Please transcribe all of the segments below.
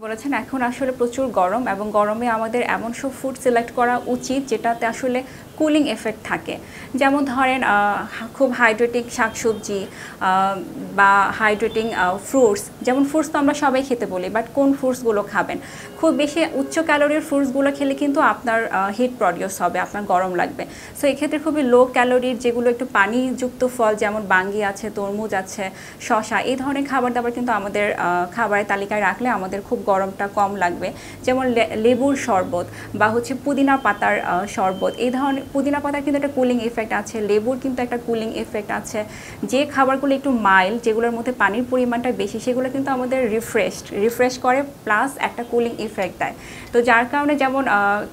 বলেছেন এখন আসলে প্রচুর গরম এবং গরমে আমাদের এমন সব ফুড সিলেক্ট করা উচিত যেটাতে আসলে কুলিং এফেক্ট থাকে। যেমন ধরেন খুব হাইড্রেটিং শাকসবজি বা হাইড্রেটিং ফ্রুটস, যেমন ফ্রুটস তো আমরা সবাই খেতে বলি, বাট কোন ফ্রুটসগুলো খাবেন? খুব বেশি উচ্চ ক্যালোরির ফ্রুটসগুলো খেলে কিন্তু আপনার হিট প্রডিউস হবে, আপনার গরম লাগবে। সো এক্ষেত্রে খুবই লো ক্যালোরির যেগুলো একটু পানিযুক্ত ফল, যেমন বাঙ্গি আছে, তরমুজ আছে, শশা, এই ধরনের খাবার দাবার কিন্তু আমাদের খাবারের তালিকায় রাখলে আমাদের খুব গরমটা কম লাগবে। যেমন লেবুর শরবত বা হচ্ছে পুদিনা পাতার শরবত, এই ধরনের পুদিনা পাতার কিন্তু একটা কুলিং ইফেক্ট আছে, লেবুর কিন্তু একটা কুলিং ইফেক্ট আছে। যে খাবারগুলো একটু মাইল্ড, যেগুলোর মধ্যে পানির পরিমাণটা বেশি, সেগুলো কিন্তু আমাদের রিফ্রেশ করে, প্লাস একটা কুলিং ইফেক্ট দেয়। তো যার কারণে যেমন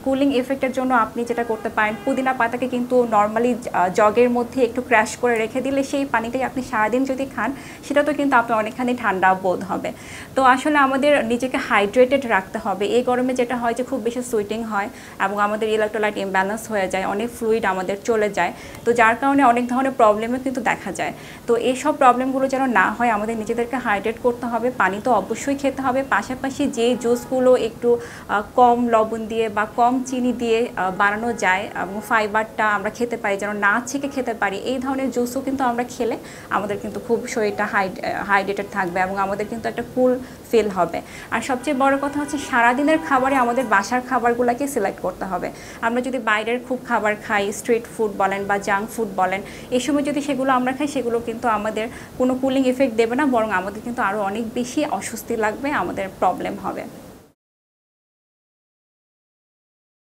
কুলিং ইফেক্টের জন্য আপনি যেটা করতে পারেন, পুদিনা পাতাকে কিন্তু নর্মালি জগের মধ্যে একটু ক্র্যাশ করে রেখে দিলে সেই পানিটাই আপনি সারাদিন যদি খান, সেটা তো কিন্তু আপনার অনেকখানি ঠান্ডা বোধ হবে। তো আসলে আমাদের নিজেকে হাইড্রেটেড রাখতে হবে। এই গরমে যেটা হয় যে খুব বেশি সুইটিং হয় এবং আমাদের ইলেকট্রোলাইট ইমব্যালেন্স হয়ে যায়, অনেক ফ্লুইড আমাদের চলে যায়। তো যার কারণে অনেক ধরনের প্রবলেমও কিন্তু দেখা যায়। তো এইসব প্রবলেমগুলো যেন না হয়, আমাদের নিজেদেরকে হাইড্রেট করতে হবে, পানি তো অবশ্যই খেতে হবে। পাশাপাশি যে জুসগুলো একটু কম লবণ দিয়ে বা কম চিনি দিয়ে বানানো যায় এবং ফাইবারটা আমরা খেতে পারি, যেন না ছেঁকে খেতে পারি, এই ধরনের জুসও কিন্তু আমরা খেলে আমাদের কিন্তু খুব শরীরটা হাইড্রেটেড থাকবে এবং আমাদের কিন্তু একটা কুল ফিল হবে। আর সবচেয়ে বড় কথা হচ্ছে সারাদিনের খাবারে আমাদের বাসার খাবারগুলোকে সিলেক্ট করতে হবে। আমরা যদি বাইরের খুব খাবার খাই, স্ট্রিট ফুড বলেন বা জাঙ্ক ফুড বলেন, এই সময় যদি সেগুলো আমরা খাই, সেগুলো কিন্তু আমাদের কোনো কুলিং ইফেক্ট দেবে না, বরং আমাদের কিন্তু আরও অনেক বেশি অস্বস্তি লাগবে, আমাদের প্রবলেম হবে।